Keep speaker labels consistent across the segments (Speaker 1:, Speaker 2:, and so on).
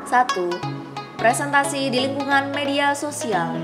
Speaker 1: 1. Presentasi di lingkungan media sosial.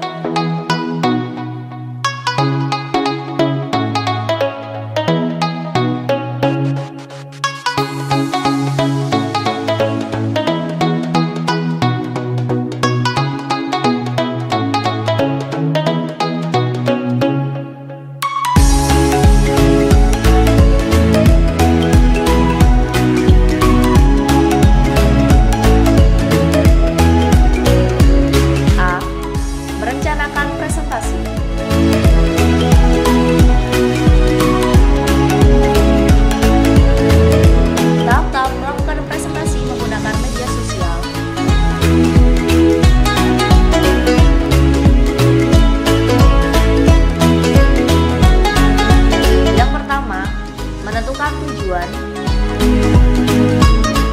Speaker 1: Tujuan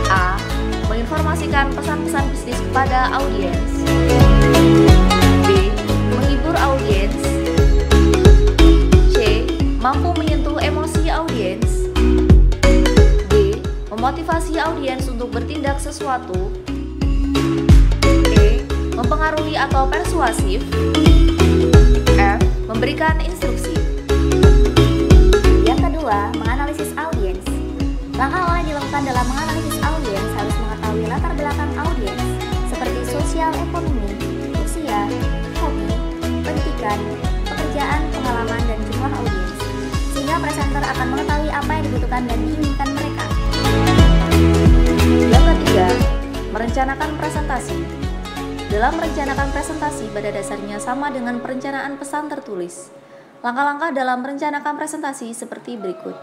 Speaker 1: A. Menginformasikan pesan-pesan bisnis kepada audiens. B. Menghibur audiens. C. Mampu menyentuh emosi audiens. D. Memotivasi audiens untuk bertindak sesuatu. E. Mempengaruhi atau persuasif. F. Memberikan instruksi.
Speaker 2: Yang kedua, menganalisis audiens. Langkah awal yang dilakukan dalam menganalisis audiens harus mengetahui latar belakang audiens seperti sosial ekonomi, usia, hobi, pendidikan, pekerjaan, pengalaman, dan jumlah audiens, sehingga presenter akan mengetahui apa yang dibutuhkan dan diinginkan mereka.
Speaker 1: Yang ketiga, merencanakan presentasi. Dalam merencanakan presentasi pada dasarnya sama dengan perencanaan pesan tertulis. Langkah-langkah dalam merencanakan presentasi seperti berikut.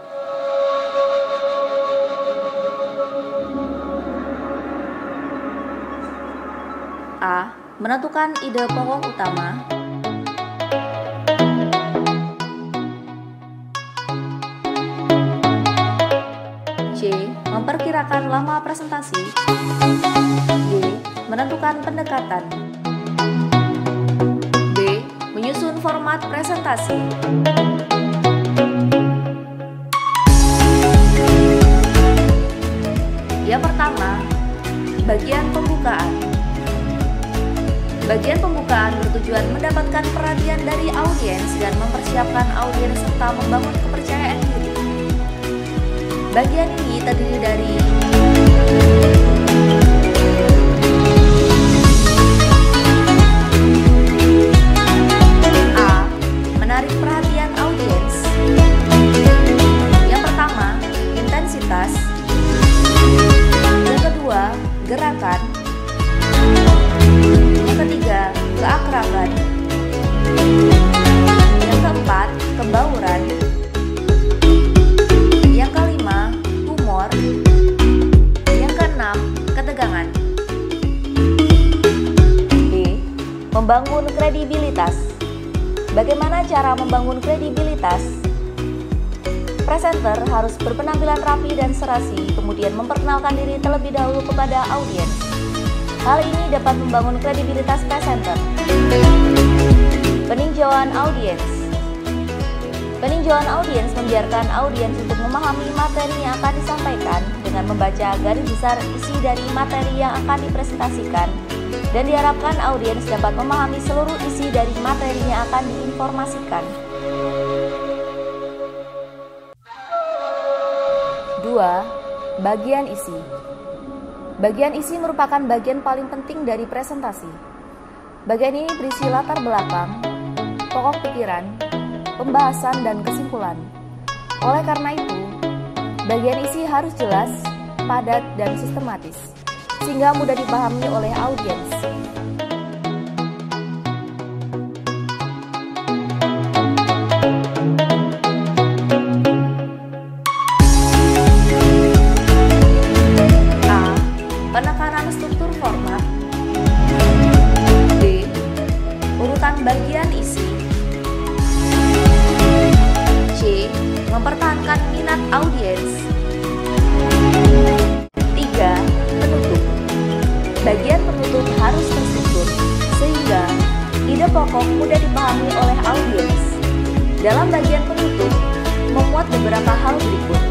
Speaker 1: A. Menentukan ide pokok utama. C. Memperkirakan lama presentasi. D. Menentukan pendekatan. B. Menyusun format presentasi. Yang pertama, bagian pembukaan. Bagian pembukaan bertujuan mendapatkan perhatian dari audiens dan mempersiapkan audiens serta membangun kepercayaan diri. Bagian ini terdiri dari A. Menarik perhatian audiens. Yang pertama, intensitas. Yang kedua, gerakan. Yang ketiga, keakraban. Yang keempat, kebauran. Yang kelima, humor. Yang keenam, ketegangan. B. Membangun kredibilitas. Bagaimana cara membangun kredibilitas? Presenter harus berpenampilan rapi dan serasi, kemudian memperkenalkan diri terlebih dahulu kepada audiens. Hal ini dapat membangun kredibilitas presenter. Peninjauan audiens. Peninjauan audiens membiarkan audiens untuk memahami materi yang akan disampaikan dengan membaca garis besar isi dari materi yang akan dipresentasikan, dan diharapkan audiens dapat memahami seluruh isi dari materi yang akan diinformasikan. 2. Bagian isi. Bagian isi merupakan bagian paling penting dari presentasi. Bagian ini berisi latar belakang, pokok pikiran, pembahasan, dan kesimpulan. Oleh karena itu, bagian isi harus jelas, padat, dan sistematis, sehingga mudah dipahami oleh audiens. Penekanan struktur format. B. Urutan bagian isi. C. Mempertahankan minat audiens. 3. Penutup. Bagian penutup harus terstruktur, sehingga ide pokok mudah dipahami oleh audiens. Dalam bagian penutup, memuat beberapa hal berikut.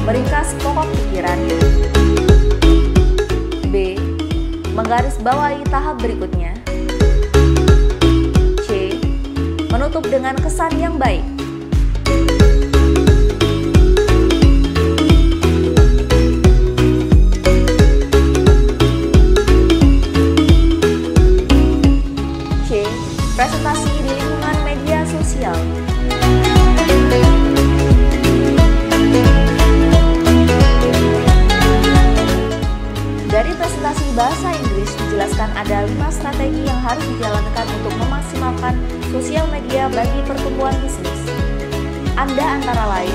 Speaker 1: Meringkas pokok pikiran. B. Menggarisbawahi tahap berikutnya. C. Menutup dengan kesan yang baik. C. Presentasi di lingkungan media sosial. Dari presentasi bahasa Inggris dijelaskan ada 5 strategi yang harus dijalankan untuk memaksimalkan sosial media bagi pertumbuhan bisnis. Anda antara lain: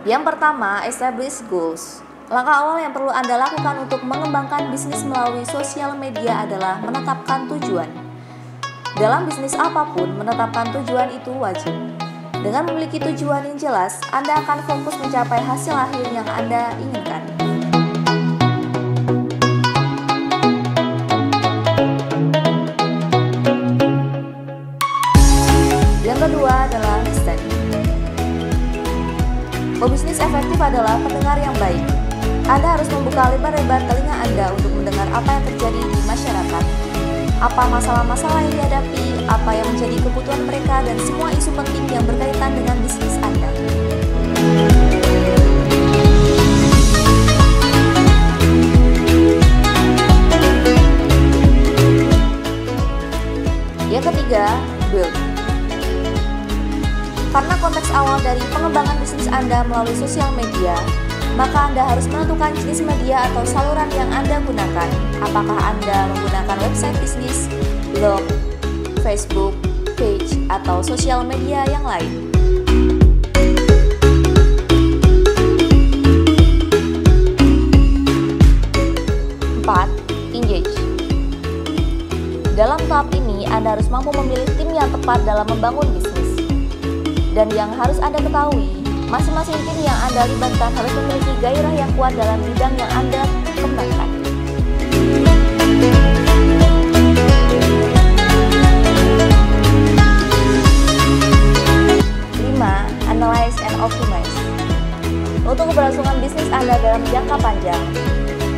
Speaker 1: yang pertama, establish goals. Langkah awal yang perlu Anda lakukan untuk mengembangkan bisnis melalui sosial media adalah menetapkan tujuan. Dalam bisnis apapun, menetapkan tujuan itu wajib. Dengan memiliki tujuan yang jelas, Anda akan fokus mencapai hasil akhir yang Anda inginkan. Yang kedua adalah listen. Pebisnis efektif adalah pendengar yang baik. Anda harus membuka lebar-lebar telinga Anda untuk mendengar apa yang terjadi di masyarakat, apa masalah-masalah yang dihadapi, apa yang menjadi kebutuhan mereka, dan semua isu penting yang berkaitan dengan bisnis Anda. Yang ketiga, build. Karena konteks awal dari pengembangan bisnis Anda melalui sosial media, maka Anda harus menentukan jenis media atau saluran yang Anda gunakan. Apakah Anda menggunakan website bisnis, blog, Facebook, page, atau sosial media yang lain. Empat, engage. Dalam tahap ini, Anda harus mampu memilih tim yang tepat dalam membangun bisnis. Dan yang harus Anda ketahui, masing-masing tim yang Anda libatkan harus memiliki gairah yang kuat dalam bidang yang Anda kembangkan. 5. Analyze and optimize. Untuk keberlangsungan bisnis Anda dalam jangka panjang,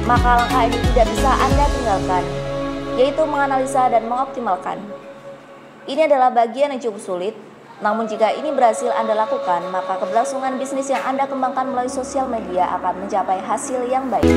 Speaker 1: maka langkah ini tidak bisa Anda tinggalkan, yaitu menganalisa dan mengoptimalkan. Ini adalah bagian yang cukup sulit. Namun jika ini berhasil Anda lakukan, maka keberlangsungan bisnis yang Anda kembangkan melalui sosial media akan mencapai hasil yang baik.